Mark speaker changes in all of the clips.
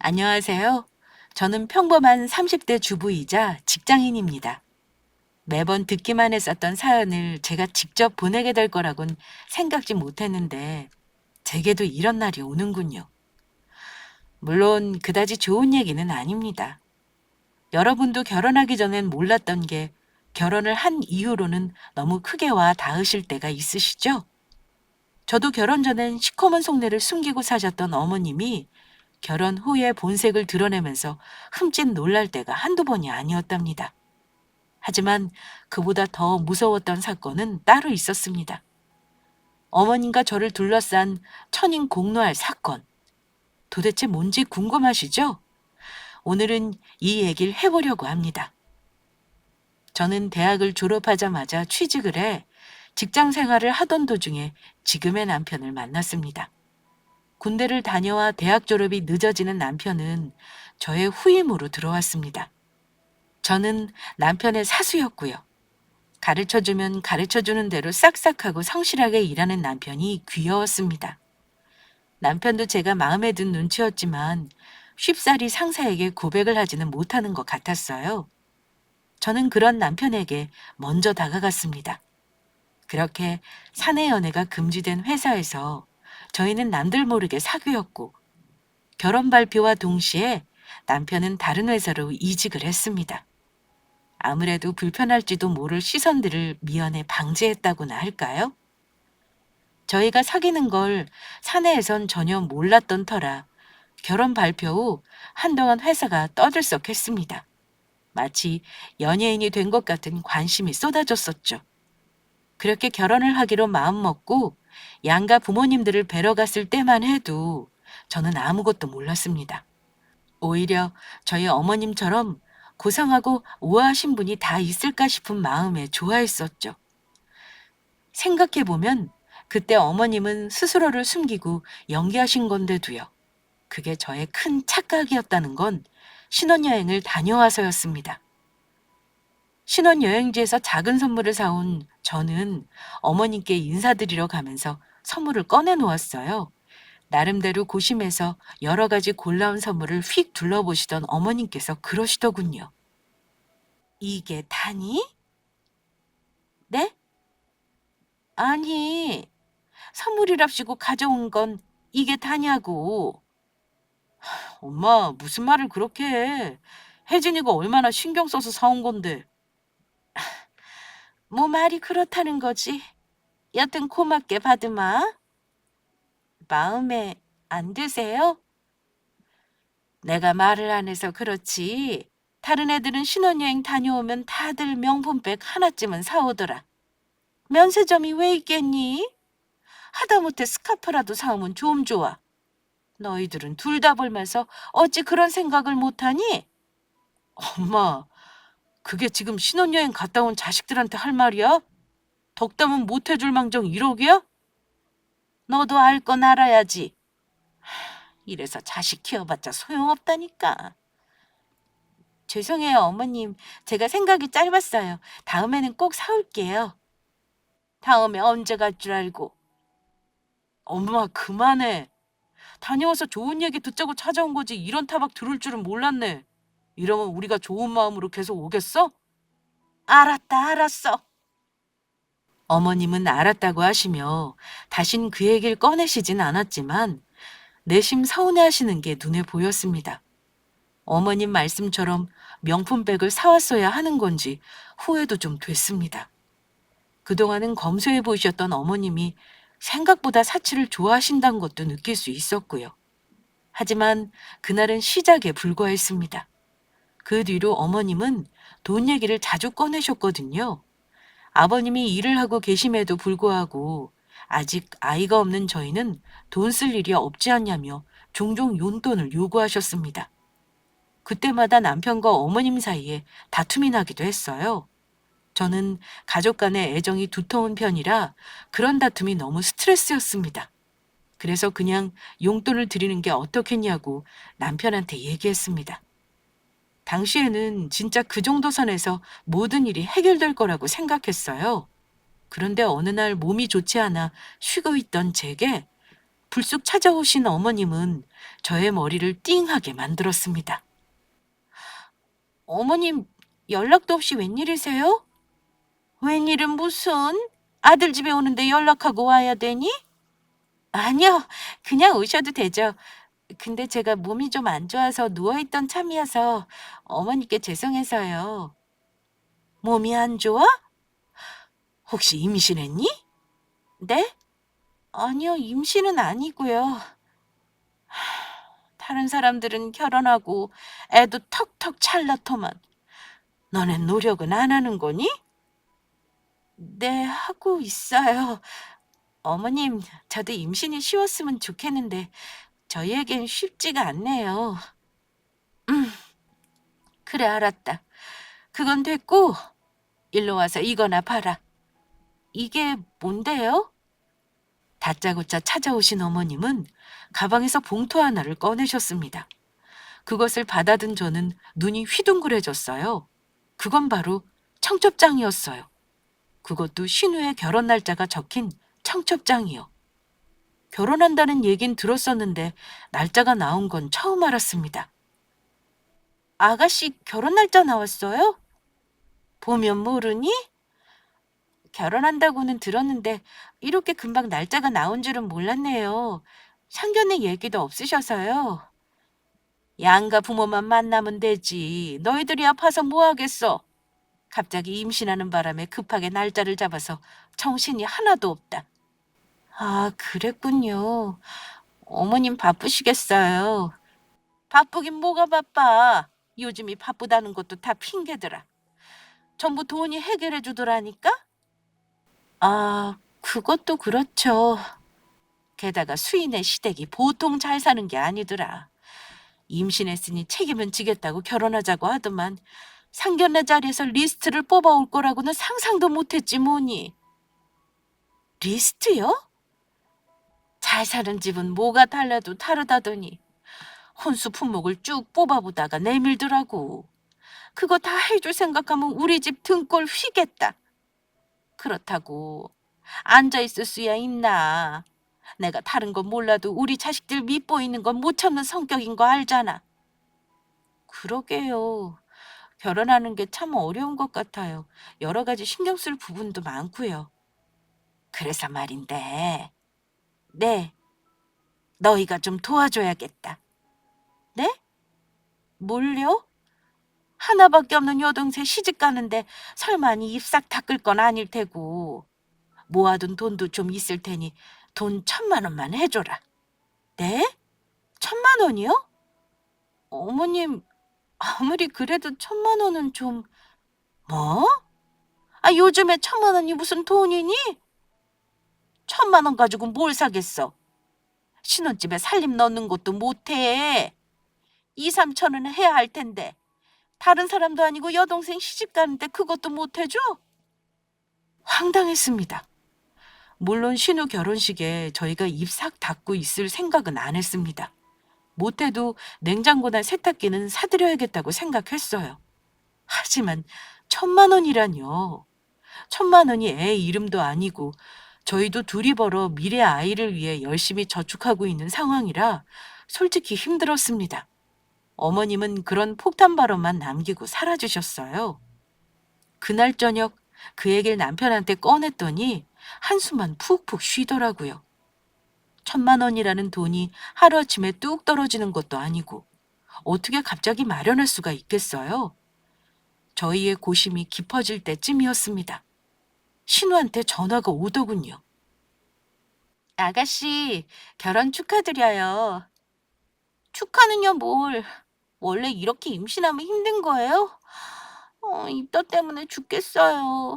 Speaker 1: 안녕하세요. 저는 평범한 30대 주부이자 직장인입니다. 매번 듣기만 했었던 사연을 제가 직접 보내게 될 거라곤 생각지 못했는데, 제게도 이런 날이 오는군요. 물론 그다지 좋은 얘기는 아닙니다. 여러분도 결혼하기 전엔 몰랐던 게 결혼을 한 이후로는 너무 크게 와 닿으실 때가 있으시죠? 저도 결혼 전엔 시커먼 속내를 숨기고 사셨던 어머님이 결혼 후에 본색을 드러내면서 흠칫 놀랄 때가 한두 번이 아니었답니다. 하지만 그보다 더 무서웠던 사건은 따로 있었습니다. 어머님과 저를 둘러싼 천인공노할 사건. 도대체 뭔지 궁금하시죠? 오늘은 이 얘기를 해보려고 합니다. 저는 대학을 졸업하자마자 취직을 해 직장 생활을 하던 도중에 지금의 남편을 만났습니다. 군대를 다녀와 대학 졸업이 늦어지는 남편은 저의 후임으로 들어왔습니다. 저는 남편의 사수였고요. 가르쳐주면 가르쳐주는 대로 싹싹하고 성실하게 일하는 남편이 귀여웠습니다. 남편도 제가 마음에 든 눈치였지만 쉽사리 상사에게 고백을 하지는 못하는 것 같았어요. 저는 그런 남편에게 먼저 다가갔습니다. 그렇게 사내 연애가 금지된 회사에서 저희는 남들 모르게 사귀었고, 결혼 발표와 동시에 남편은 다른 회사로 이직을 했습니다. 아무래도 불편할지도 모를 시선들을 미연에 방지했다고나 할까요? 저희가 사귀는 걸 사내에선 전혀 몰랐던 터라 결혼 발표 후 한동안 회사가 떠들썩했습니다. 마치 연예인이 된 것 같은 관심이 쏟아졌었죠. 그렇게 결혼을 하기로 마음먹고 양가 부모님들을 뵈러 갔을 때만 해도 저는 아무것도 몰랐습니다. 오히려 저희 어머님처럼 고상하고 우아하신 분이 다 있을까 싶은 마음에 좋아했었죠. 생각해보면 그때 어머님은 스스로를 숨기고 연기하신 건데도요. 그게 저의 큰 착각이었다는 건 신혼여행을 다녀와서였습니다. 신혼여행지에서 작은 선물을 사온 저는 어머님께 인사드리러 가면서 선물을 꺼내 놓았어요. 나름대로 고심해서 여러 가지 골라온 선물을 휙 둘러보시던 어머님께서 그러시더군요. 이게 다니? 네? 아니, 선물이랍시고 가져온 건 이게 다냐고. 엄마, 무슨 말을 그렇게 해. 혜진이가 얼마나 신경 써서 사온 건데. 뭐 말이 그렇다는 거지. 여튼 고맙게 받으마. 마음에 안 드세요? 내가 말을 안 해서 그렇지. 다른 애들은 신혼여행 다녀오면 다들 명품백 하나쯤은 사오더라. 면세점이 왜 있겠니? 하다못해 스카프라도 사오면 좀 좋아. 너희들은 둘 다 벌면서 어찌 그런 생각을 못하니? 엄마, 그게 지금 신혼여행 갔다 온 자식들한테 할 말이야? 덕담은 못해줄 망정 1억이야? 너도 알 건 알아야지. 이래서 자식 키워봤자 소용없다니까. 죄송해요, 어머님. 제가 생각이 짧았어요. 다음에는 꼭 사올게요. 다음에 언제 갈 줄 알고. 엄마, 그만해. 다녀와서 좋은 얘기 듣자고 찾아온 거지 이런 타박 들을 줄은 몰랐네. 이러면 우리가 좋은 마음으로 계속 오겠어? 알았다, 알았어. 어머님은 알았다고 하시며 다신 그 얘기를 꺼내시진 않았지만 내심 서운해하시는 게 눈에 보였습니다. 어머님 말씀처럼 명품백을 사왔어야 하는 건지 후회도 좀 됐습니다. 그동안은 검소해 보이셨던 어머님이 생각보다 사치를 좋아하신다는 것도 느낄 수 있었고요. 하지만 그날은 시작에 불과했습니다. 그 뒤로 어머님은 돈 얘기를 자주 꺼내셨거든요. 아버님이 일을 하고 계심에도 불구하고 아직 아이가 없는 저희는 돈 쓸 일이 없지 않냐며 종종 용돈을 요구하셨습니다. 그때마다 남편과 어머님 사이에 다툼이 나기도 했어요. 저는 가족 간의 애정이 두터운 편이라 그런 다툼이 너무 스트레스였습니다. 그래서 그냥 용돈을 드리는 게 어떻겠냐고 남편한테 얘기했습니다. 당시에는 진짜 그 정도 선에서 모든 일이 해결될 거라고 생각했어요. 그런데 어느 날 몸이 좋지 않아 쉬고 있던 제게 불쑥 찾아오신 어머님은 저의 머리를 띵하게 만들었습니다. 어머님, 연락도 없이 웬일이세요? 웬일은 무슨? 아들 집에 오는데 연락하고 와야 되니? 아니요, 그냥 오셔도 되죠. 근데 제가 몸이 좀 안 좋아서 누워있던 참이어서 어머니께 죄송해서요. 몸이 안 좋아? 혹시 임신했니? 네? 아니요, 임신은 아니고요. 다른 사람들은 결혼하고 애도 턱턱 찰나더만. 너넨 노력은 안 하는 거니? 네, 하고 있어요. 어머님, 저도 임신이 쉬웠으면 좋겠는데 저희에겐 쉽지가 않네요. 음, 그래, 알았다. 그건 됐고 일로 와서 이거나 봐라. 이게 뭔데요? 다짜고짜 찾아오신 어머님은 가방에서 봉투 하나를 꺼내셨습니다. 그것을 받아든 저는 눈이 휘둥그레졌어요. 그건 바로 청첩장이었어요. 그것도 신우의 결혼 날짜가 적힌 청첩장이요. 결혼한다는 얘긴 들었었는데 날짜가 나온 건 처음 알았습니다. 아가씨 결혼 날짜 나왔어요? 보면 모르니? 결혼한다고는 들었는데 이렇게 금방 날짜가 나온 줄은 몰랐네요. 상견례 얘기도 없으셔서요. 양가 부모만 만나면 되지. 너희들이 아파서 뭐 하겠어? 갑자기 임신하는 바람에 급하게 날짜를 잡아서 정신이 하나도 없다. 아, 그랬군요. 어머님 바쁘시겠어요. 바쁘긴 뭐가 바빠. 요즘이 바쁘다는 것도 다 핑계더라. 전부 돈이 해결해 주더라니까? 아, 그것도 그렇죠. 게다가 수인의 시댁이 보통 잘 사는 게 아니더라. 임신했으니 책임은 지겠다고 결혼하자고 하더만 상견례 자리에서 리스트를 뽑아올 거라고는 상상도 못했지 뭐니. 리스트요? 잘 사는 집은 뭐가 달라도 다르다더니 혼수 품목을 쭉 뽑아보다가 내밀더라고. 그거 다 해줄 생각하면 우리 집 등골 휘겠다. 그렇다고 앉아있을 수야 있나. 내가 다른 건 몰라도 우리 자식들 밉보이는 건 못 참는 성격인 거 알잖아. 그러게요. 결혼하는 게 참 어려운 것 같아요. 여러 가지 신경 쓸 부분도 많고요. 그래서 말인데, 네, 너희가 좀 도와줘야겠다. 네? 뭘요? 하나밖에 없는 여동생 시집 가는데 설마 니 입 싹 닦을 건 아닐 테고. 모아둔 돈도 좀 있을 테니 돈 1,000만 원만 해줘라. 네? 1,000만 원이요? 어머님, 아무리 그래도 1,000만 원은 좀... 뭐? 아, 요즘에 1,000만 원이 무슨 돈이니? 1,000만 원 가지고 뭘 사겠어? 신혼집에 살림 넣는 것도 못해. 2, 3천은 해야 할 텐데. 다른 사람도 아니고 여동생 시집 가는데 그것도 못 해줘? 황당했습니다. 물론 신우 결혼식에 저희가 입 싹 닫고 있을 생각은 안 했습니다. 못해도 냉장고나 세탁기는 사드려야겠다고 생각했어요. 하지만 1,000만 원이라뇨. 1,000만 원이 애 이름도 아니고 저희도 둘이 벌어 미래 아이를 위해 열심히 저축하고 있는 상황이라 솔직히 힘들었습니다. 어머님은 그런 폭탄 발언만 남기고 사라지셨어요. 그날 저녁 그 얘기를 남편한테 꺼냈더니 한숨만 푹푹 쉬더라고요. 1,000만 원이라는 돈이 하루아침에 뚝 떨어지는 것도 아니고 어떻게 갑자기 마련할 수가 있겠어요? 저희의 고심이 깊어질 때쯤이었습니다. 신우한테 전화가 오더군요. 아가씨, 결혼 축하드려요. 축하는요, 뭘. 원래 이렇게 임신하면 힘든 거예요? 입덧 때문에 죽겠어요.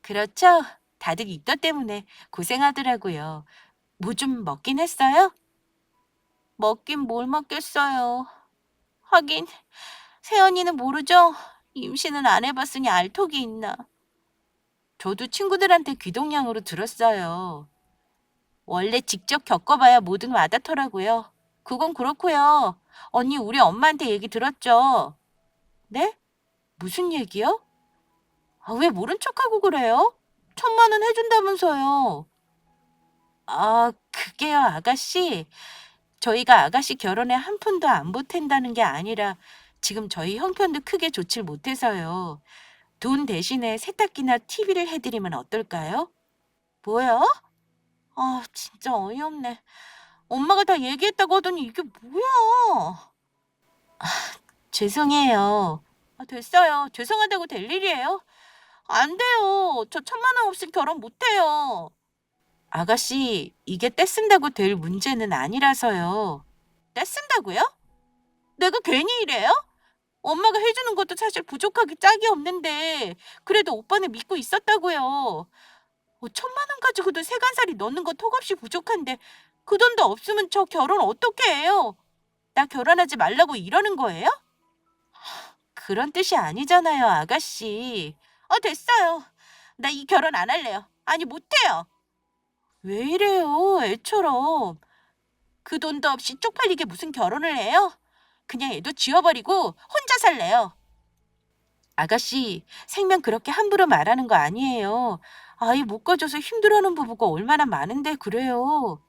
Speaker 1: 그렇죠? 다들 입덧 때문에 고생하더라고요. 뭐 좀 먹긴 했어요? 먹긴 뭘 먹겠어요. 하긴, 세연이는 모르죠? 임신은 안 해봤으니 알 턱이 있나. 저도 친구들한테 귀동냥으로 들었어요. 원래 직접 겪어봐야 뭐든 와닿더라고요. 그건 그렇고요. 언니 우리 엄마한테 얘기 들었죠? 네? 무슨 얘기요? 아, 왜 모른 척하고 그래요? 1,000만 원 해준다면서요. 그게요, 아가씨. 저희가 아가씨 결혼에 한 푼도 안 보탠다는 게 아니라 지금 저희 형편도 크게 좋질 못해서요. 돈 대신에 세탁기나 TV를 해드리면 어떨까요? 뭐야? 진짜 어이없네. 엄마가 다 얘기했다고 하더니 이게 뭐야? 죄송해요. 됐어요. 죄송하다고 될 일이에요? 안 돼요. 저 1,000만 원 없이 결혼 못 해요. 아가씨, 이게 떼쓴다고 될 문제는 아니라서요. 떼쓴다고요? 내가 괜히 이래요? 엄마가 해주는 것도 사실 부족하기 짝이 없는데 그래도 오빠는 믿고 있었다고요. 1,000만 원 가지고도 세간살이 넣는 거 턱없이 부족한데 그 돈도 없으면 저 결혼 어떻게 해요? 나 결혼하지 말라고 이러는 거예요? 그런 뜻이 아니잖아요, 아가씨. 됐어요. 나 이 결혼 안 할래요. 아니, 못해요. 왜 이래요, 애처럼. 그 돈도 없이 쪽팔리게 무슨 결혼을 해요? 그냥 애도 지워버리고 혼자 살래요. 아가씨, 생명 그렇게 함부로 말하는 거 아니에요. 아이 못 가져서 힘들어하는 부부가 얼마나 많은데 그래요.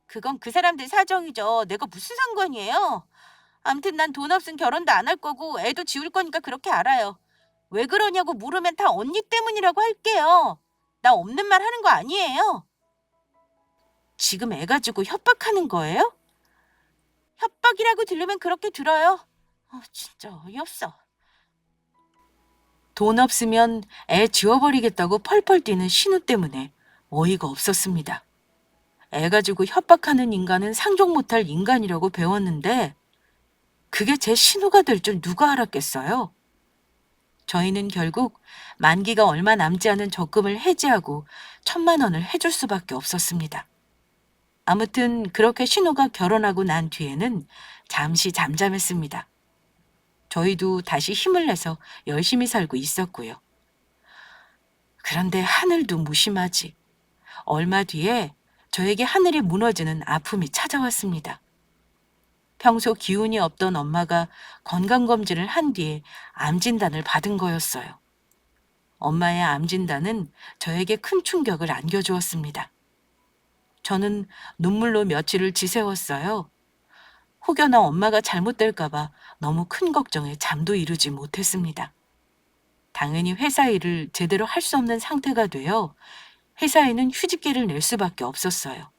Speaker 1: 그건 그 사람들 사정이죠. 내가 무슨 상관이에요? 암튼 난 돈 없은 결혼도 안 할 거고 애도 지울 거니까 그렇게 알아요. 왜 그러냐고 물으면 다 언니 때문이라고 할게요. 나 없는 말 하는 거 아니에요. 지금 애 가지고 협박하는 거예요? 협박이라고 들으면 그렇게 들어요. 진짜 어이없어. 돈 없으면 애 지워버리겠다고 펄펄 뛰는 신우 때문에 어이가 없었습니다. 애 가지고 협박하는 인간은 상종 못할 인간이라고 배웠는데 그게 제 신우가 될 줄 누가 알았겠어요? 저희는 결국 만기가 얼마 남지 않은 적금을 해지하고 1,000만 원을 해줄 수밖에 없었습니다. 아무튼 그렇게 신우가 결혼하고 난 뒤에는 잠시 잠잠했습니다. 저희도 다시 힘을 내서 열심히 살고 있었고요. 그런데 하늘도 무심하지. 얼마 뒤에 저에게 하늘이 무너지는 아픔이 찾아왔습니다. 평소 기운이 없던 엄마가 건강검진을 한 뒤에 암 진단을 받은 거였어요. 엄마의 암 진단은 저에게 큰 충격을 안겨주었습니다. 저는 눈물로 며칠을 지새웠어요. 혹여나 엄마가 잘못될까봐 너무 큰 걱정에 잠도 이루지 못했습니다. 당연히 회사 일을 제대로 할 수 없는 상태가 되어 회사에는 휴직계를 낼 수밖에 없었어요.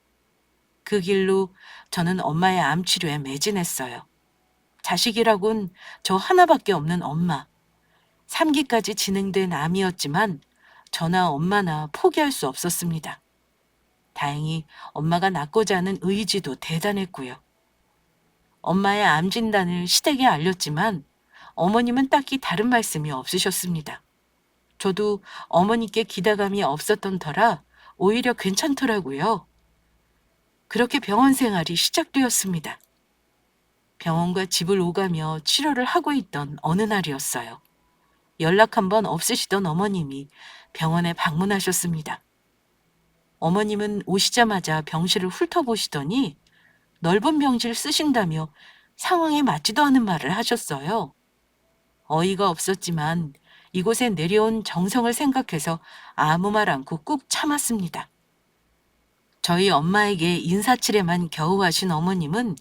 Speaker 1: 그 길로 저는 엄마의 암 치료에 매진했어요. 자식이라곤 저 하나밖에 없는 엄마. 3기까지 진행된 암이었지만 저나 엄마나 포기할 수 없었습니다. 다행히 엄마가 낫고자 하는 의지도 대단했고요. 엄마의 암 진단을 시댁에 알렸지만 어머님은 딱히 다른 말씀이 없으셨습니다. 저도 어머니께 기대감이 없었던 터라 오히려 괜찮더라고요. 그렇게 병원 생활이 시작되었습니다. 병원과 집을 오가며 치료를 하고 있던 어느 날이었어요. 연락 한번 없으시던 어머님이 병원에 방문하셨습니다. 어머님은 오시자마자 병실을 훑어보시더니 넓은 병실 쓰신다며 상황에 맞지도 않은 말을 하셨어요. 어이가 없었지만 이곳에 내려온 정성을 생각해서 아무 말 않고 꾹 참았습니다. 저희 엄마에게 인사치레만 겨우 하신 어머님은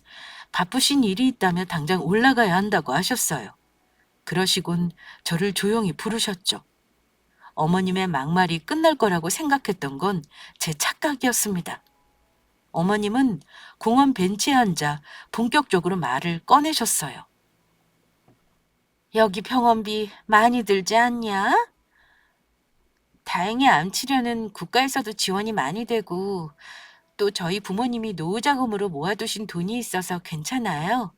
Speaker 1: 바쁘신 일이 있다며 당장 올라가야 한다고 하셨어요. 그러시곤 저를 조용히 부르셨죠. 어머님의 막말이 끝날 거라고 생각했던 건 제 착각이었습니다. 어머님은 공원 벤치에 앉아 본격적으로 말을 꺼내셨어요. 여기 병원비 많이 들지 않냐? 다행히 암 치료는 국가에서도 지원이 많이 되고 또 저희 부모님이 노후자금으로 모아두신 돈이 있어서 괜찮아요.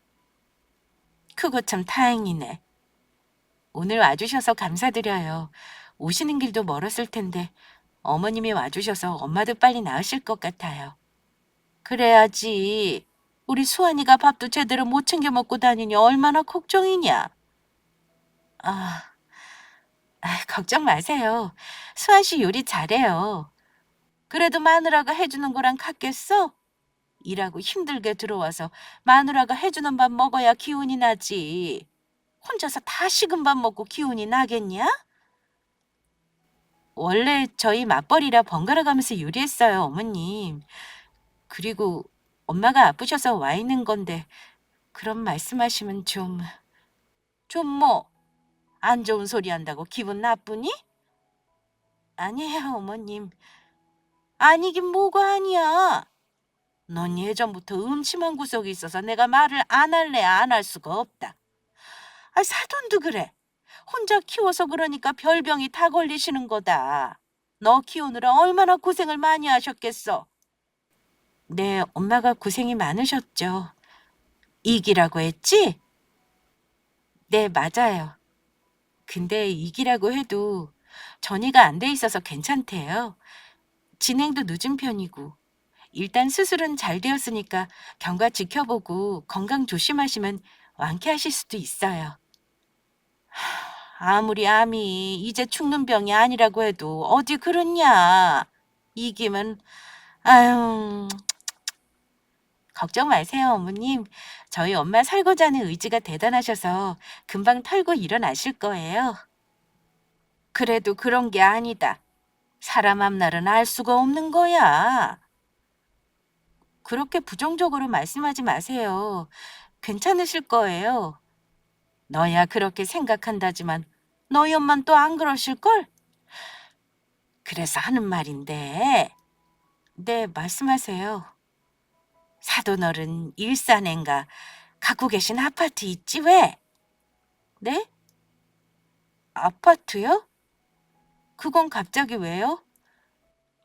Speaker 1: 그거 참 다행이네. 오늘 와주셔서 감사드려요. 오시는 길도 멀었을 텐데 어머님이 와주셔서 엄마도 빨리 나으실 것 같아요. 그래야지. 우리 수환이가 밥도 제대로 못 챙겨 먹고 다니니 얼마나 걱정이냐. 아, 걱정 마세요. 수환 씨 요리 잘해요. 그래도 마누라가 해주는 거랑 같겠어? 일하고 힘들게 들어와서 마누라가 해주는 밥 먹어야 기운이 나지. 혼자서 다 식은 밥 먹고 기운이 나겠냐? 원래 저희 맞벌이라 번갈아 가면서 요리했어요, 어머님. 그리고 엄마가 아프셔서 와 있는 건데 그런 말씀하시면 좀 뭐, 안 좋은 소리 한다고 기분 나쁘니? 아니에요, 어머님. 아니긴 뭐가 아니야. 넌 예전부터 음침한 구석이 있어서 내가 말을 안 할래 안 할 수가 없다. 아, 사돈도 그래. 혼자 키워서 그러니까 별병이 다 걸리시는 거다. 너 키우느라 얼마나 고생을 많이 하셨겠어. 네, 엄마가 고생이 많으셨죠. 이기라고 했지? 네, 맞아요. 근데 이기라고 해도 전이가 안 돼 있어서 괜찮대요. 진행도 늦은 편이고. 일단 수술은 잘 되었으니까 경과 지켜보고 건강 조심하시면 완쾌하실 수도 있어요. 아무리 암이 이제 죽는 병이 아니라고 해도 어디 그렇냐. 이기면 아유, 걱정 마세요, 어머님. 저희 엄마 살고자 하는 의지가 대단하셔서 금방 털고 일어나실 거예요. 그래도 그런 게 아니다. 사람 앞날은 알 수가 없는 거야. 그렇게 부정적으로 말씀하지 마세요. 괜찮으실 거예요. 너야 그렇게 생각한다지만 너희 엄만 또 안 그러실걸? 그래서 하는 말인데. 네, 말씀하세요. 사돈어른 일산엔가 갖고 계신 아파트 있지 왜? 네? 아파트요? 그건 갑자기 왜요?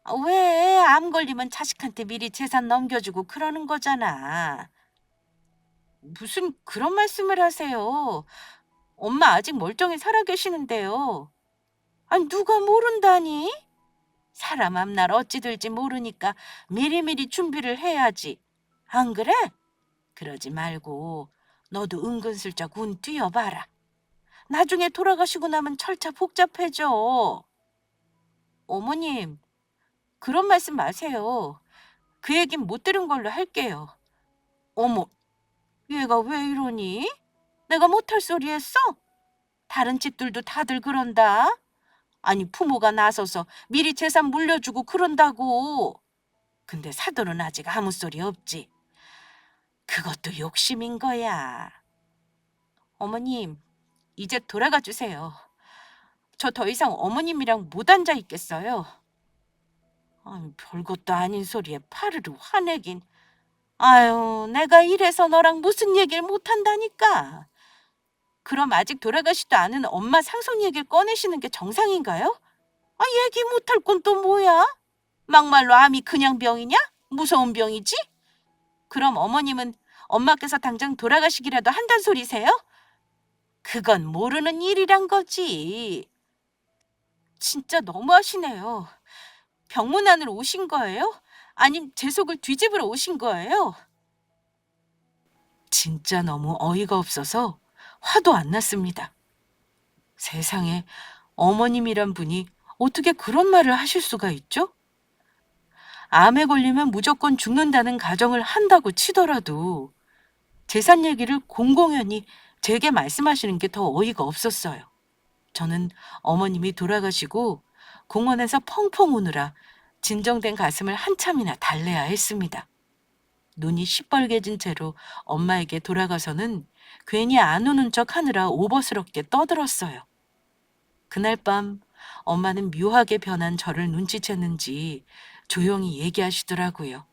Speaker 1: 아, 왜? 암 걸리면 자식한테 미리 재산 넘겨주고 그러는 거잖아. 무슨 그런 말씀을 하세요. 엄마 아직 멀쩡히 살아계시는데요. 아니, 누가 모른다니? 사람 앞날 어찌 될지 모르니까 미리미리 준비를 해야지. 안 그래? 그러지 말고 너도 은근슬쩍 운 뛰어봐라. 나중에 돌아가시고 나면 절차 복잡해져. 어머님, 그런 말씀 마세요. 그 얘긴 못 들은 걸로 할게요. 어머, 얘가 왜 이러니? 내가 못할 소리 했어? 다른 집들도 다들 그런다. 아니, 부모가 나서서 미리 재산 물려주고 그런다고. 근데 사돈은 아직 아무 소리 없지. 그것도 욕심인 거야. 어머님, 이제 돌아가 주세요. 저 더 이상 어머님이랑 못 앉아 있겠어요. 아유, 별것도 아닌 소리에 파르르 화내긴. 아유, 내가 이래서 너랑 무슨 얘기를 못 한다니까. 그럼 아직 돌아가시도 않은 엄마 상속 얘기를 꺼내시는 게 정상인가요? 아, 얘기 못할 건 또 뭐야? 막말로 암이 그냥 병이냐? 무서운 병이지? 그럼 어머님은 엄마께서 당장 돌아가시기라도 한단 소리세요? 그건 모르는 일이란 거지. 진짜 너무하시네요. 병문안으로 오신 거예요? 아님 제 속을 뒤집으러 오신 거예요? 진짜 너무 어이가 없어서 화도 안 났습니다. 세상에 어머님이란 분이 어떻게 그런 말을 하실 수가 있죠? 암에 걸리면 무조건 죽는다는 가정을 한다고 치더라도 재산 얘기를 공공연히 제게 말씀하시는 게 더 어이가 없었어요. 저는 어머님이 돌아가시고 공원에서 펑펑 우느라 진정된 가슴을 한참이나 달래야 했습니다. 눈이 시뻘개진 채로 엄마에게 돌아가서는 괜히 안 우는 척 하느라 오버스럽게 떠들었어요. 그날 밤 엄마는 묘하게 변한 저를 눈치챘는지 조용히 얘기하시더라고요.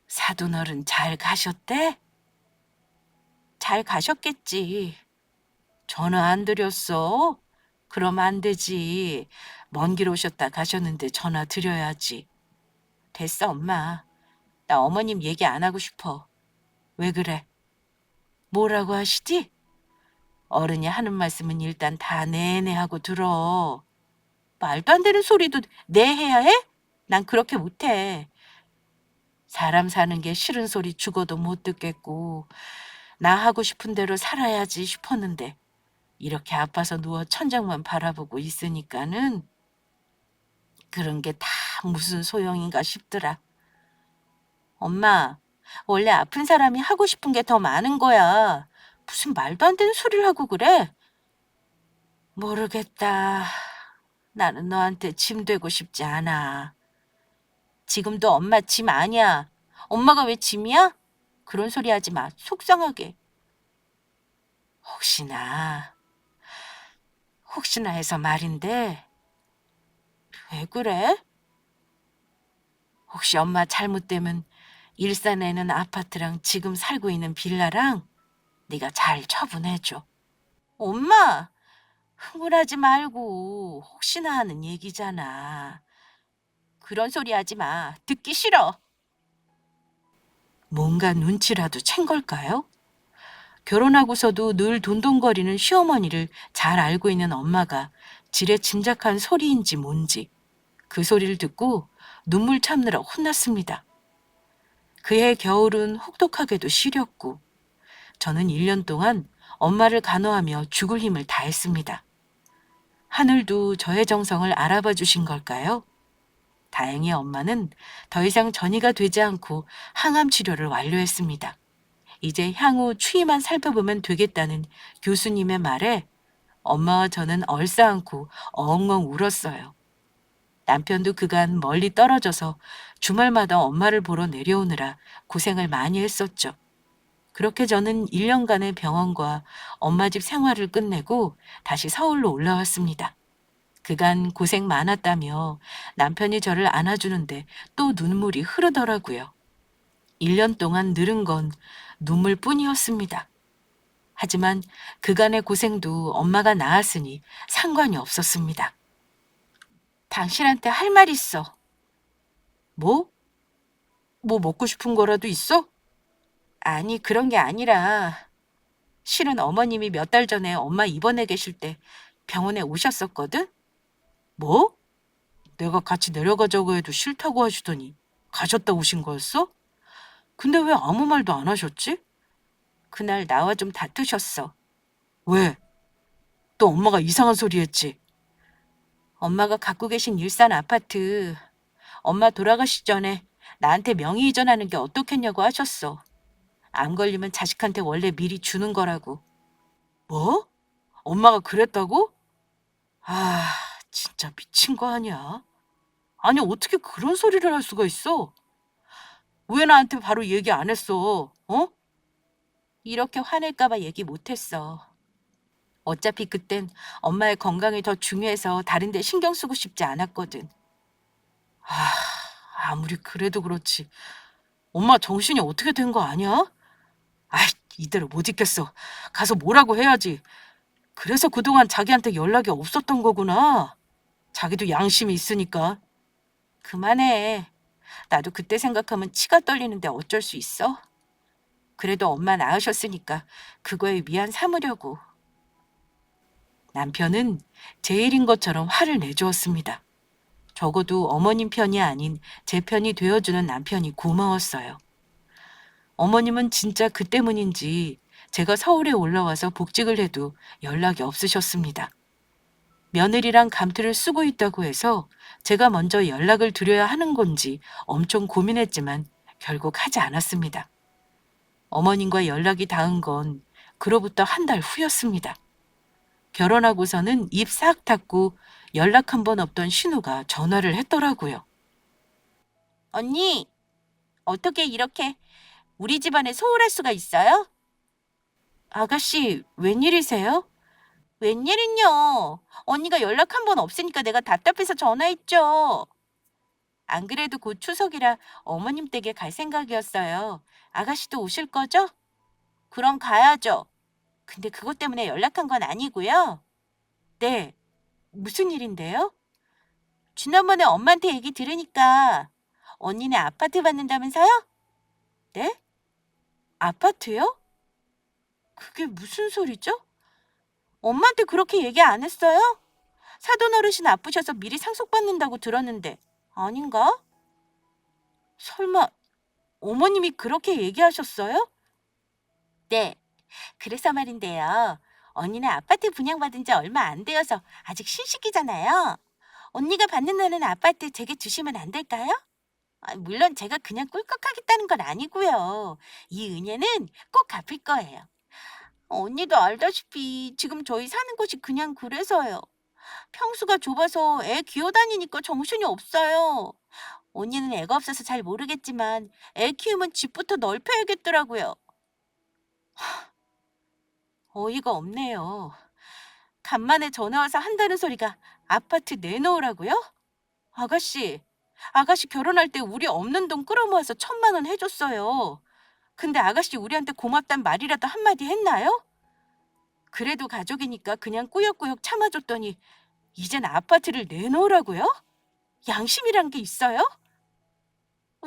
Speaker 1: 사돈어른 잘 가셨대? 잘 가셨겠지. 전화 안 드렸어? 그럼 안 되지. 먼 길 오셨다 가셨는데 전화 드려야지. 됐어, 엄마. 나 어머님 얘기 안 하고 싶어. 왜 그래? 뭐라고 하시지? 어른이 하는 말씀은 일단 다 네네 하고 들어. 말도 안 되는 소리도 네 해야 해? 난 그렇게 못해. 사람 사는 게 싫은 소리 죽어도 못 듣겠고 나 하고 싶은 대로 살아야지 싶었는데 이렇게 아파서 누워 천장만 바라보고 있으니까는 그런 게 다 무슨 소용인가 싶더라. 엄마, 원래 아픈 사람이 하고 싶은 게 더 많은 거야. 무슨 말도 안 되는 소리를 하고 그래? 모르겠다. 나는 너한테 짐 되고 싶지 않아. 지금도 엄마 짐 아니야. 엄마가 왜 짐이야? 그런 소리 하지 마. 속상하게. 혹시나, 혹시나 해서 말인데, 왜 그래? 혹시 엄마 잘못되면 일산에 있는 아파트랑 지금 살고 있는 빌라랑 네가 잘 처분해줘. 엄마, 흥분하지 말고 혹시나 하는 얘기잖아. 그런 소리 하지 마. 듣기 싫어. 뭔가 눈치라도 챈 걸까요? 결혼하고서도 늘 돈돈거리는 시어머니를 잘 알고 있는 엄마가 지레 짐작한 소리인지 뭔지 그 소리를 듣고 눈물 참느라 혼났습니다. 그해 겨울은 혹독하게도 시렸고 저는 1년 동안 엄마를 간호하며 죽을 힘을 다했습니다. 하늘도 저의 정성을 알아봐 주신 걸까요? 다행히 엄마는 더 이상 전이가 되지 않고 항암 치료를 완료했습니다. 이제 향후 추위만 살펴보면 되겠다는 교수님의 말에 엄마와 저는 얼싸안고 엉엉 울었어요. 남편도 그간 멀리 떨어져서 주말마다 엄마를 보러 내려오느라 고생을 많이 했었죠. 그렇게 저는 1년간의 병원과 엄마 집 생활을 끝내고 다시 서울로 올라왔습니다. 그간 고생 많았다며 남편이 저를 안아주는데 또 눈물이 흐르더라고요. 1년 동안 늘은 건 눈물뿐이었습니다. 하지만 그간의 고생도 엄마가 나았으니 상관이 없었습니다. 당신한테 할 말 있어. 뭐? 뭐 먹고 싶은 거라도 있어? 아니, 그런 게 아니라 실은 어머님이 몇 달 전에 엄마 입원해 계실 때 병원에 오셨었거든? 뭐? 내가 같이 내려가자고 해도 싫다고 하시더니 가셨다 오신 거였어? 근데 왜 아무 말도 안 하셨지? 그날 나와 좀 다투셨어. 왜? 또 엄마가 이상한 소리 했지? 엄마가 갖고 계신 일산 아파트, 엄마 돌아가시 전에 나한테 명의 이전하는 게 어떻겠냐고 하셨어. 암 걸리면 자식한테 원래 미리 주는 거라고. 뭐? 엄마가 그랬다고? 아, 진짜 미친 거 아니야? 아니, 어떻게 그런 소리를 할 수가 있어? 왜 나한테 바로 얘기 안 했어? 어? 이렇게 화낼까봐 얘기 못했어. 어차피 그땐 엄마의 건강이 더 중요해서 다른 데 신경 쓰고 싶지 않았거든. 아, 아무리 그래도 그렇지. 엄마 정신이 어떻게 된 거 아니야? 아이, 이대로 못 있겠어. 가서 뭐라고 해야지. 그래서 그동안 자기한테 연락이 없었던 거구나. 자기도 양심이 있으니까. 그만해. 나도 그때 생각하면 치가 떨리는데 어쩔 수 있어? 그래도 엄마 낳으셨으니까 그거에 미안 삼으려고. 남편은 제 일인 것처럼 화를 내주었습니다. 적어도 어머님 편이 아닌 제 편이 되어주는 남편이 고마웠어요. 어머님은 진짜 그 때문인지 제가 서울에 올라와서 복직을 해도 연락이 없으셨습니다. 며느리랑 감투를 쓰고 있다고 해서 제가 먼저 연락을 드려야 하는 건지 엄청 고민했지만 결국 하지 않았습니다. 어머님과 연락이 닿은 건 그로부터 한 달 후였습니다. 결혼하고서는 입 싹 닫고 연락 한 번 없던 신우가 전화를 했더라고요. 언니, 어떻게 이렇게 우리 집안에 소홀할 수가 있어요? 아가씨, 웬일이세요? 웬일은요? 언니가 연락 한 번 없으니까 내가 답답해서 전화했죠. 안 그래도 곧 추석이라 어머님 댁에 갈 생각이었어요. 아가씨도 오실 거죠? 그럼 가야죠. 근데 그것 때문에 연락한 건 아니고요. 네, 무슨 일인데요? 지난번에 엄마한테 얘기 들으니까 언니네 아파트 받는다면서요? 네? 아파트요? 그게 무슨 소리죠? 엄마한테 그렇게 얘기 안 했어요? 사돈 어르신 아프셔서 미리 상속받는다고 들었는데 아닌가? 설마 어머님이 그렇게 얘기하셨어요? 네, 그래서 말인데요. 언니는 아파트 분양받은 지 얼마 안 되어서 아직 신식이잖아요. 언니가 받는다는 아파트 제게 주시면 안 될까요? 물론 제가 그냥 꿀꺽하겠다는 건 아니고요. 이 은혜는 꼭 갚을 거예요. 언니도 알다시피 지금 저희 사는 곳이 그냥 그래서요. 평수가 좁아서 애 기어다니니까 정신이 없어요. 언니는 애가 없어서 잘 모르겠지만 애 키우면 집부터 넓혀야겠더라고요. 어이가 없네요. 간만에 전화 와서 한다는 소리가 아파트 내놓으라고요? 아가씨, 아가씨 결혼할 때 우리 없는 돈 끌어모아서 1,000만 원 해줬어요. 근데 아가씨 우리한테 고맙단 말이라도 한마디 했나요? 그래도 가족이니까 그냥 꾸역꾸역 참아줬더니 이젠 아파트를 내놓으라고요? 양심이란 게 있어요?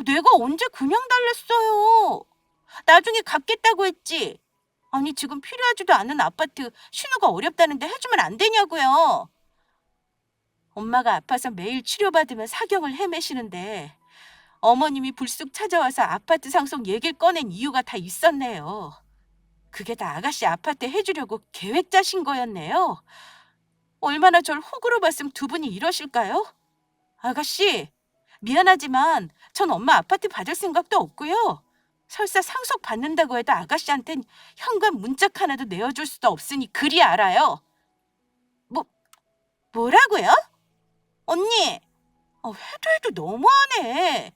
Speaker 1: 내가 언제 그냥 달랬어요? 나중에 갚겠다고 했지. 아니 지금 필요하지도 않은 아파트 신우가 어렵다는데 해주면 안 되냐고요. 엄마가 아파서 매일 치료받으며 사경을 헤매시는데 어머님이 불쑥 찾아와서 아파트 상속 얘기를 꺼낸 이유가 다 있었네요. 그게 다 아가씨 아파트 해주려고 계획 짜신 거였네요. 얼마나 절 호구로 봤으면 두 분이 이러실까요? 아가씨, 미안하지만 전 엄마 아파트 받을 생각도 없고요. 설사 상속 받는다고 해도 아가씨한텐 현관 문짝 하나도 내어줄 수도 없으니 그리 알아요. 뭐, 뭐라고요? 언니, 해도 해도 너무하네.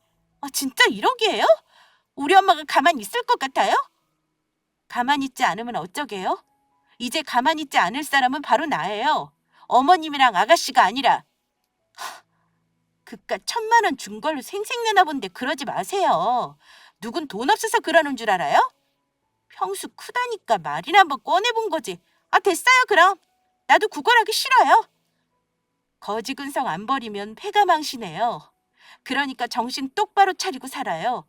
Speaker 1: 진짜 1억이에요? 우리 엄마가 가만히 있을 것 같아요? 가만히 있지 않으면 어쩌게요? 이제 가만히 있지 않을 사람은 바로 나예요. 어머님이랑 아가씨가 아니라. 그깟 1,000만 원 준 걸로 생색내나 본데 그러지 마세요. 누군 돈 없어서 그러는 줄 알아요? 평수 크다니까 말이나 한번 꺼내본 거지. 됐어요 그럼. 나도 구걸하기 싫어요. 거지근성 안 버리면 패가 망신해요. 그러니까 정신 똑바로 차리고 살아요.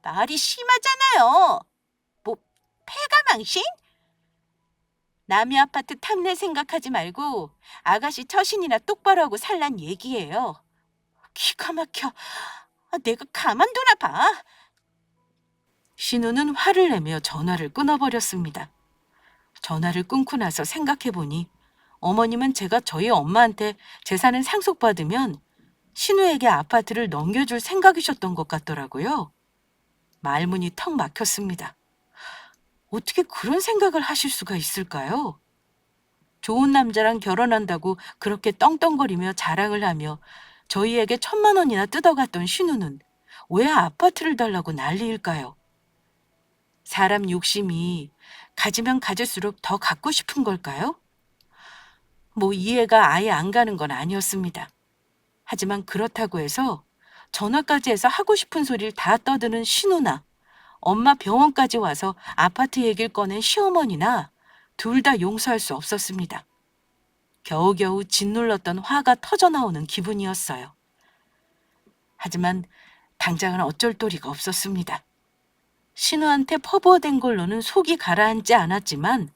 Speaker 1: 말이 심하잖아요. 뭐 패가 망신? 남의 아파트 탐낼 생각하지 말고 아가씨 처신이나 똑바로 하고 살란 얘기예요. 기가 막혀. 내가 가만두나 봐. 신우는 화를 내며 전화를 끊어버렸습니다. 전화를 끊고 나서 생각해보니 어머님은 제가 저희 엄마한테 재산을 상속받으면 신우에게 아파트를 넘겨줄 생각이셨던 것 같더라고요. 말문이 턱 막혔습니다. 어떻게 그런 생각을 하실 수가 있을까요? 좋은 남자랑 결혼한다고 그렇게 떵떵거리며 자랑을 하며 저희에게 1,000만 원이나 뜯어갔던 신우는 왜 아파트를 달라고 난리일까요? 사람 욕심이 가지면 가질수록 더 갖고 싶은 걸까요? 뭐 이해가 아예 안 가는 건 아니었습니다. 하지만 그렇다고 해서 전화까지 해서 하고 싶은 소리를 다 떠드는 신우나 엄마 병원까지 와서 아파트 얘기를 꺼낸 시어머니나 둘 다 용서할 수 없었습니다. 겨우겨우 짓눌렀던 화가 터져나오는 기분이었어요. 하지만 당장은 어쩔 도리가 없었습니다. 신우한테 퍼부어댄 걸로는 속이 가라앉지 않았지만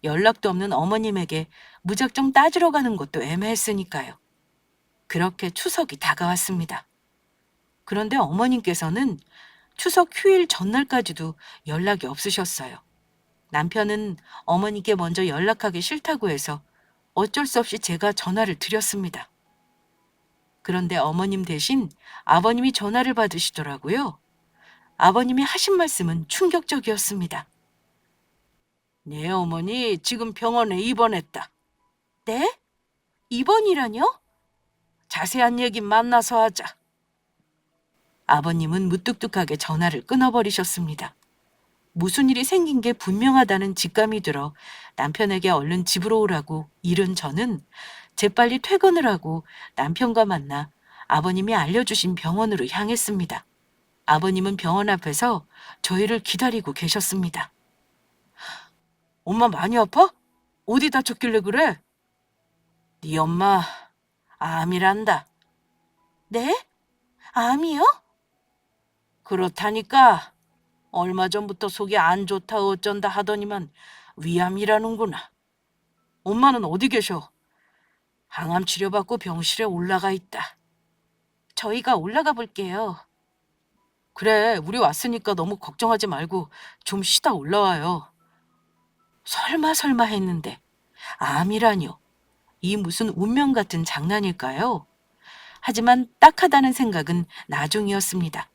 Speaker 1: 연락도 없는 어머님에게 무작정 따지러 가는 것도 애매했으니까요. 그렇게 추석이 다가왔습니다. 그런데 어머님께서는 추석 휴일 전날까지도 연락이 없으셨어요. 남편은 어머니께 먼저 연락하기 싫다고 해서 어쩔 수 없이 제가 전화를 드렸습니다. 그런데 어머님 대신 아버님이 전화를 받으시더라고요. 아버님이 하신 말씀은 충격적이었습니다. 네 어머니 지금 병원에 입원했다. 네? 입원이라뇨? 자세한 얘기 만나서 하자. 아버님은 무뚝뚝하게 전화를 끊어버리셨습니다. 무슨 일이 생긴 게 분명하다는 직감이 들어 남편에게 얼른 집으로 오라고 이른 저는 재빨리 퇴근을 하고 남편과 만나 아버님이 알려주신 병원으로 향했습니다. 아버님은 병원 앞에서 저희를 기다리고 계셨습니다. 엄마 많이 아파? 어디 다쳤길래 그래? 네 엄마 암이란다. 네? 암이요? 그렇다니까. 얼마 전부터 속이 안 좋다 어쩐다 하더니만 위암이라는구나. 엄마는 어디 계셔? 항암 치료받고 병실에 올라가 있다. 저희가 올라가 볼게요. 그래, 우리 왔으니까 너무 걱정하지 말고 좀 쉬다 올라와요. 설마 했는데 암이라뇨. 이 무슨 운명 같은 장난일까요? 하지만 딱하다는 생각은 나중이었습니다.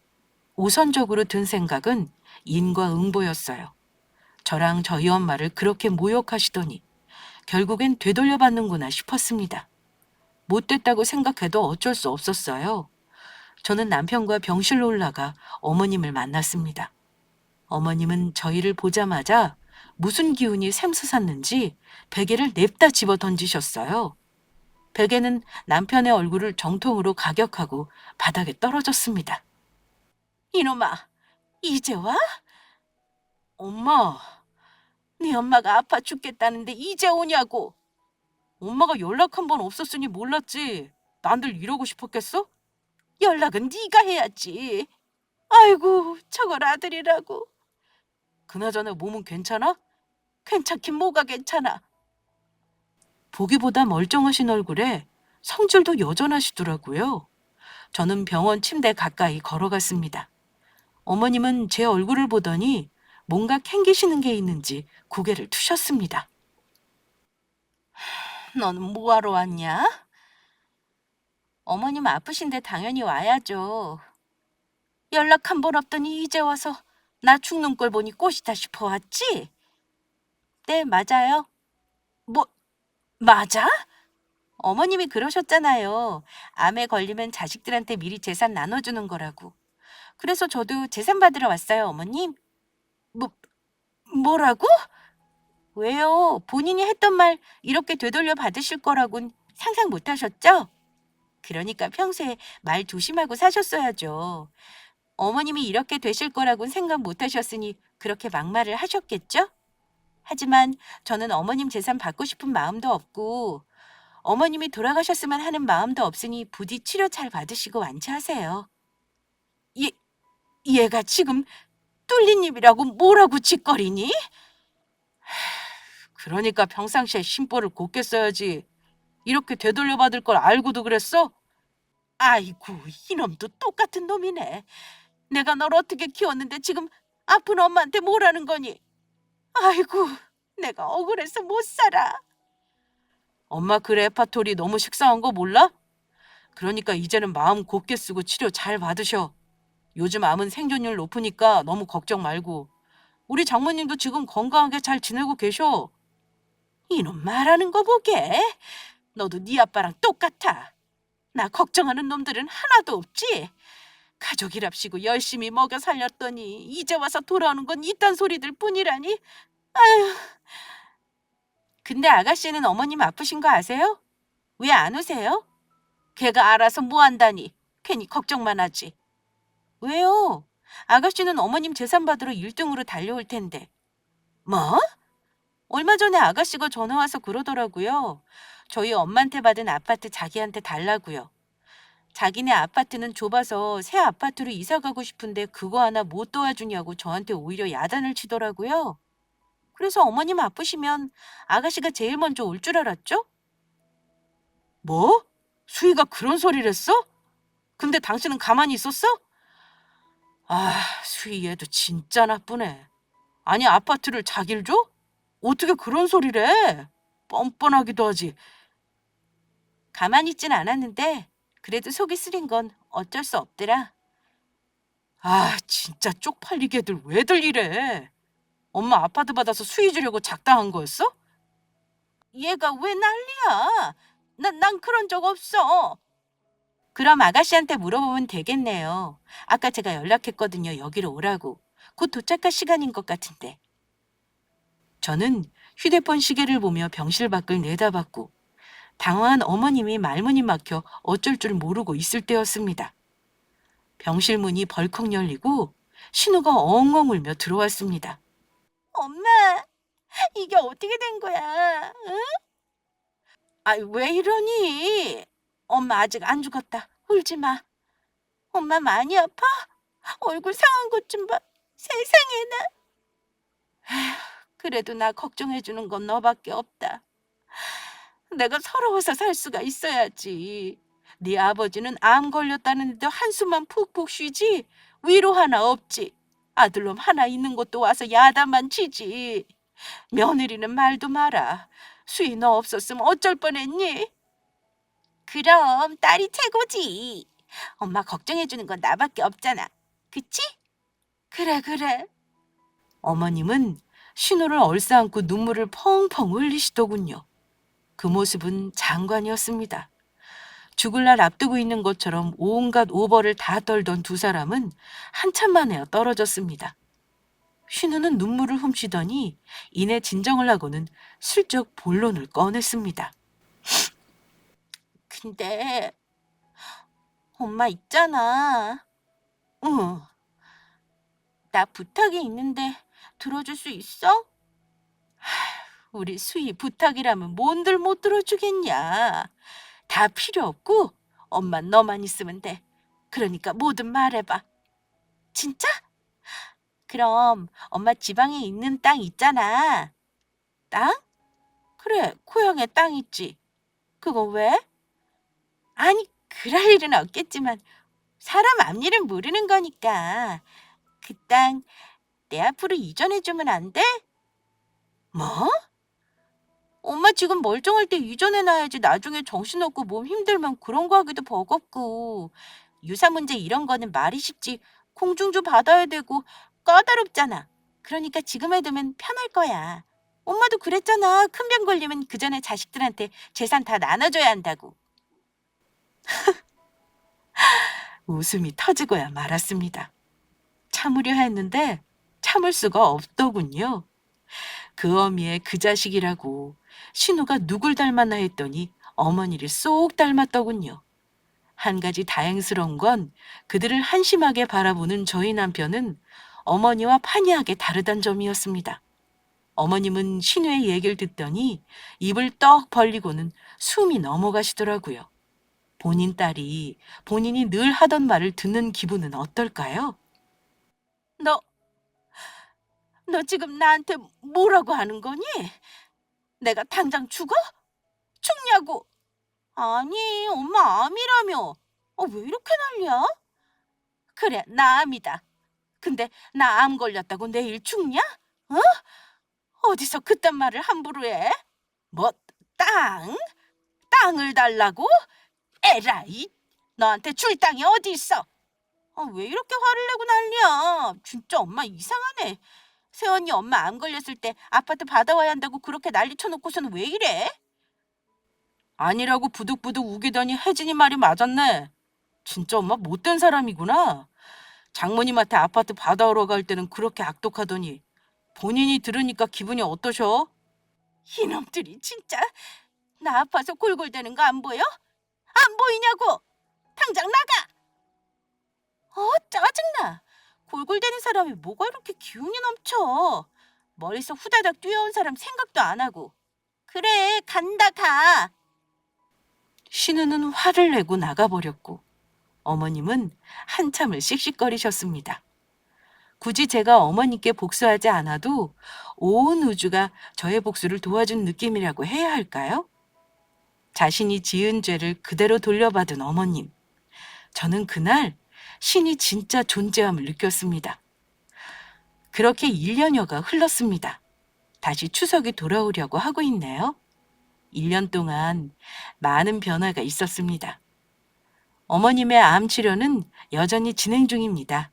Speaker 1: 우선적으로 든 생각은 인과응보였어요. 저랑 저희 엄마를 그렇게 모욕하시더니 결국엔 되돌려받는구나 싶었습니다. 못됐다고 생각해도 어쩔 수 없었어요. 저는 남편과 병실로 올라가 어머님을 만났습니다. 어머님은 저희를 보자마자 무슨 기운이 샘솟았는지 베개를 냅다 집어 던지셨어요. 베개는 남편의 얼굴을 정통으로 가격하고 바닥에 떨어졌습니다. 이놈아, 이제 와? 엄마, 네 엄마가 아파 죽겠다는데 이제 오냐고. 엄마가 연락 한 번 없었으니 몰랐지. 난들 이러고 싶었겠어? 연락은 네가 해야지. 아이고, 저걸 아들이라고. 그나저나 몸은 괜찮아? 괜찮긴 뭐가 괜찮아. 보기보다 멀쩡하신 얼굴에 성질도 여전하시더라고요. 저는 병원 침대 가까이 걸어갔습니다. 어머님은 제 얼굴을 보더니 뭔가 캥기시는 게 있는지 고개를 투셨습니다. 너는 뭐하러 왔냐? 어머님 아프신데 당연히 와야죠. 연락 한 번 없더니 이제 와서 나 죽는 꼴 보니 꽃이다 싶어 왔지? 네, 맞아요. 뭐, 맞아? 어머님이 그러셨잖아요. 암에 걸리면 자식들한테 미리 재산 나눠주는 거라고. 그래서 저도 재산 받으러 왔어요, 어머님. 뭐, 뭐라고? 왜요? 본인이 했던 말 이렇게 되돌려 받으실 거라곤 상상 못 하셨죠? 그러니까 평소에 말 조심하고 사셨어야죠. 어머님이 이렇게 되실 거라곤 생각 못 하셨으니 그렇게 막말을 하셨겠죠? 하지만 저는 어머님 재산 받고 싶은 마음도 없고 어머님이 돌아가셨으면 하는 마음도 없으니 부디 치료 잘 받으시고 완치하세요. 얘, 얘가 지금 뚫린 입이라고 뭐라고 짓거리니? 그러니까 평상시에 심보를 곱게 써야지. 이렇게 되돌려 받을 걸 알고도 그랬어? 아이고, 이놈도 똑같은 놈이네. 내가 널 어떻게 키웠는데 지금 아픈 엄마한테 뭐라는 거니? 아이고, 내가 억울해서 못 살아. 엄마 그 레파토리 너무 식상한 거 몰라? 그러니까 이제는 마음 곱게 쓰고 치료 잘 받으셔. 요즘 암은 생존율 높으니까 너무 걱정 말고. 우리 장모님도 지금 건강하게 잘 지내고 계셔. 이놈 말하는 거 보게. 너도 네 아빠랑 똑같아. 나 걱정하는 놈들은 하나도 없지. 가족이랍시고 열심히 먹여 살렸더니 이제 와서 돌아오는 건 이딴 소리들 뿐이라니. 아휴. 근데 아가씨는 어머님 아프신 거 아세요? 왜 안 오세요? 걔가 알아서 뭐 한다니. 괜히 걱정만 하지. 왜요? 아가씨는 어머님 재산 받으러 1등으로 달려올 텐데. 뭐? 얼마 전에 아가씨가 전화 와서 그러더라고요. 저희 엄마한테 받은 아파트 자기한테 달라고요. 자기네 아파트는 좁아서 새 아파트로 이사 가고 싶은데 그거 하나 못 도와주냐고 저한테 오히려 야단을 치더라고요. 그래서 어머님 아프시면 아가씨가 제일 먼저 올 줄 알았죠? 뭐? 수희가 그런 소리를 했어? 근데 당신은 가만히 있었어? 아, 수희 얘도 진짜 나쁘네. 아니, 아파트를 자기를 줘? 어떻게 그런 소리를 해? 뻔뻔하기도 하지. 가만히 있진 않았는데 그래도 속이 쓰린 건 어쩔 수 없더라. 아, 진짜 쪽팔리게들 왜들 이래? 엄마 아파트 받아서 수희 주려고 작당한 거였어? 얘가 왜 난리야? 난 그런 적 없어. 그럼 아가씨한테 물어보면 되겠네요. 아까 제가 연락했거든요. 여기로 오라고. 곧 도착할 시간인 것 같은데. 저는 휴대폰 시계를 보며 병실 밖을 내다봤고 당황한 어머님이 말문이 막혀 어쩔 줄 모르고 있을 때였습니다. 병실 문이 벌컥 열리고 신우가 엉엉 울며 들어왔습니다. 엄마, 이게 어떻게 된 거야? 응? 아, 왜 이러니? 엄마 아직 안 죽었다. 울지 마. 엄마 많이 아파? 얼굴 상한 것 좀 봐. 세상에나. 그래도 나 걱정해주는 건 너밖에 없다. 내가 서러워서 살 수가 있어야지. 네 아버지는 암 걸렸다는데도 한숨만 푹푹 쉬지 위로 하나 없지. 아들놈 하나 있는 것도 와서 야단만 치지. 며느리는 말도 마라. 수희 너 없었으면 어쩔 뻔했니? 그럼 딸이 최고지. 엄마 걱정해주는 건 나밖에 없잖아. 그치? 그래. 어머님은 신우를 얼싸안고 눈물을 펑펑 흘리시더군요. 그 모습은 장관이었습니다. 죽을 날 앞두고 있는 것처럼 온갖 오버를 다 떨던 두 사람은 한참 만에야 떨어졌습니다. 신우는 눈물을 훔치더니 이내 진정을 하고는 슬쩍 본론을 꺼냈습니다. 근데 엄마 있잖아. 응, 나 부탁이 있는데 들어줄 수 있어? 우리 수희 부탁이라면 뭔들 못 들어주겠냐. 다 필요 없고 엄마 너만 있으면 돼. 그러니까 뭐든 말해봐. 진짜? 그럼 엄마 지방에 있는 땅 있잖아. 땅? 그래, 고향에 땅 있지. 그거 왜? 아니, 그럴 일은 없겠지만 사람 앞일은 모르는 거니까 그 땅 내 앞으로 이전해주면 안 돼? 뭐? 엄마 지금 멀쩡할 때 이전해놔야지 나중에 정신없고 몸 힘들면 그런 거 하기도 버겁고 유사 문제 이런 거는 말이 쉽지 공중주 받아야 되고 까다롭잖아. 그러니까 지금 해두면 편할 거야. 엄마도 그랬잖아. 큰 병 걸리면 그 전에 자식들한테 재산 다 나눠줘야 한다고. 웃음이 터지고야 말았습니다. 참으려 했는데 참을 수가 없더군요. 그 어미의 그 자식이라고 신우가 누굴 닮았나 했더니 어머니를 쏙 닮았더군요. 한 가지 다행스러운 건 그들을 한심하게 바라보는 저희 남편은 어머니와 판이하게 다르단 점이었습니다. 어머님은 신우의 얘기를 듣더니 입을 떡 벌리고는 숨이 넘어가시더라고요. 본인 딸이 본인이 늘 하던 말을 듣는 기분은 어떨까요? 너, 너 지금 나한테 뭐라고 하는 거니? 내가 당장 죽어? 죽냐고? 아니, 엄마 암이라며. 왜 이렇게 난리야? 그래, 나 암이다. 근데 나 암 걸렸다고 내일 죽냐? 어? 어디서 그딴 말을 함부로 해? 뭐, 땅? 땅을 달라고? 에라이, 너한테 줄 땅이 어디 있어? 왜 이렇게 화를 내고 난리야? 진짜 엄마 이상하네. 세원이 엄마 암 걸렸을 때 아파트 받아와야 한다고 그렇게 난리 쳐놓고서는 왜 이래? 아니라고 부득부득 우기더니 혜진이 말이 맞았네. 진짜 엄마 못된 사람이구나. 장모님한테 아파트 받아오러 갈 때는 그렇게 악독하더니 본인이 들으니까 기분이 어떠셔? 이놈들이 진짜 나 아파서 골골대는 거 안 보여? 안 보이냐고! 당장 나가! 짜증나. 골골대는 사람이 뭐가 이렇게 기운이 넘쳐. 머리서 후다닥 뛰어온 사람 생각도 안 하고. 그래, 간다 가. 신우는 화를 내고 나가버렸고 어머님은 한참을 씩씩거리셨습니다. 굳이 제가 어머니께 복수하지 않아도 온 우주가 저의 복수를 도와준 느낌이라고 해야 할까요? 자신이 지은 죄를 그대로 돌려받은 어머님. 저는 그날 신이 진짜 존재함을 느꼈습니다. 그렇게 1년여가 흘렀습니다. 다시 추석이 돌아오려고 하고 있네요. 1년 동안 많은 변화가 있었습니다. 어머님의 암 치료는 여전히 진행 중입니다.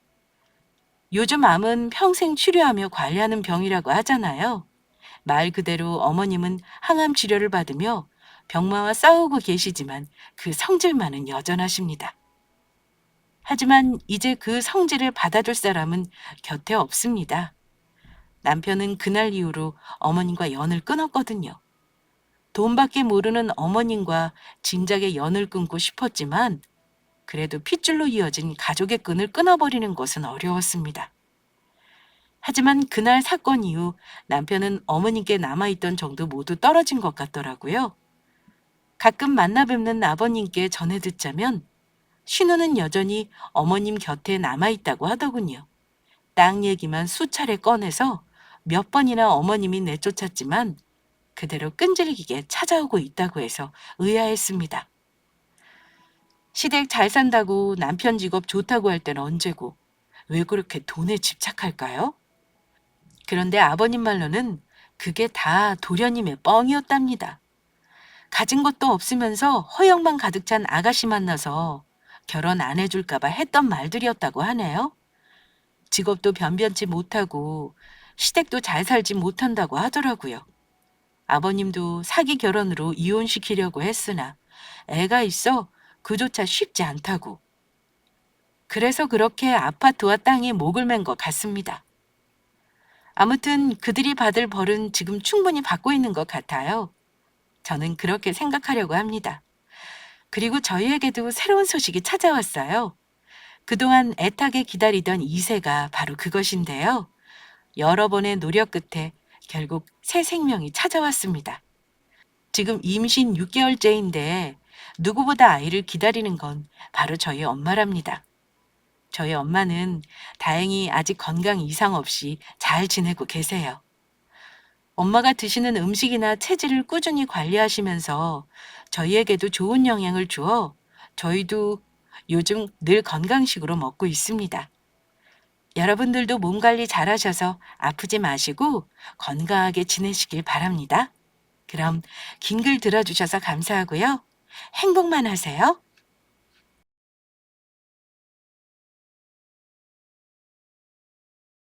Speaker 1: 요즘 암은 평생 치료하며 관리하는 병이라고 하잖아요. 말 그대로 어머님은 항암 치료를 받으며 병마와 싸우고 계시지만 그 성질만은 여전하십니다. 하지만 이제 그 성질을 받아줄 사람은 곁에 없습니다. 남편은 그날 이후로 어머님과 연을 끊었거든요. 돈밖에 모르는 어머님과 진작에 연을 끊고 싶었지만 그래도 핏줄로 이어진 가족의 끈을 끊어버리는 것은 어려웠습니다. 하지만 그날 사건 이후 남편은 어머님께 남아있던 정도 모두 떨어진 것 같더라고요. 가끔 만나 뵙는 아버님께 전해 듣자면 신우는 여전히 어머님 곁에 남아있다고 하더군요. 땅 얘기만 수차례 꺼내서 몇 번이나 어머님이 내쫓았지만 그대로 끈질기게 찾아오고 있다고 해서 의아했습니다. 시댁 잘 산다고 남편 직업 좋다고 할 때는 언제고 왜 그렇게 돈에 집착할까요? 그런데 아버님 말로는 그게 다 도련님의 뻥이었답니다. 가진 것도 없으면서 허영만 가득 찬 아가씨 만나서 결혼 안 해줄까봐 했던 말들이었다고 하네요. 직업도 변변치 못하고 시댁도 잘 살지 못한다고 하더라고요. 아버님도 사기 결혼으로 이혼시키려고 했으나 애가 있어 그조차 쉽지 않다고. 그래서 그렇게 아파트와 땅에 목을 맨 것 같습니다. 아무튼 그들이 받을 벌은 지금 충분히 받고 있는 것 같아요. 저는 그렇게 생각하려고 합니다. 그리고 저희에게도 새로운 소식이 찾아왔어요. 그동안 애타게 기다리던 이세가 바로 그것인데요. 여러 번의 노력 끝에 결국 새 생명이 찾아왔습니다. 지금 임신 6개월째인데 누구보다 아이를 기다리는 건 바로 저희 엄마랍니다. 저희 엄마는 다행히 아직 건강 이상 없이 잘 지내고 계세요. 엄마가 드시는 음식이나 체질을 꾸준히 관리하시면서 저희에게도 좋은 영향을 주어 저희도 요즘 늘 건강식으로 먹고 있습니다. 여러분들도 몸 관리 잘 하셔서 아프지 마시고 건강하게 지내시길 바랍니다. 그럼 긴 글 들어주셔서 감사하고요. 행복만 하세요.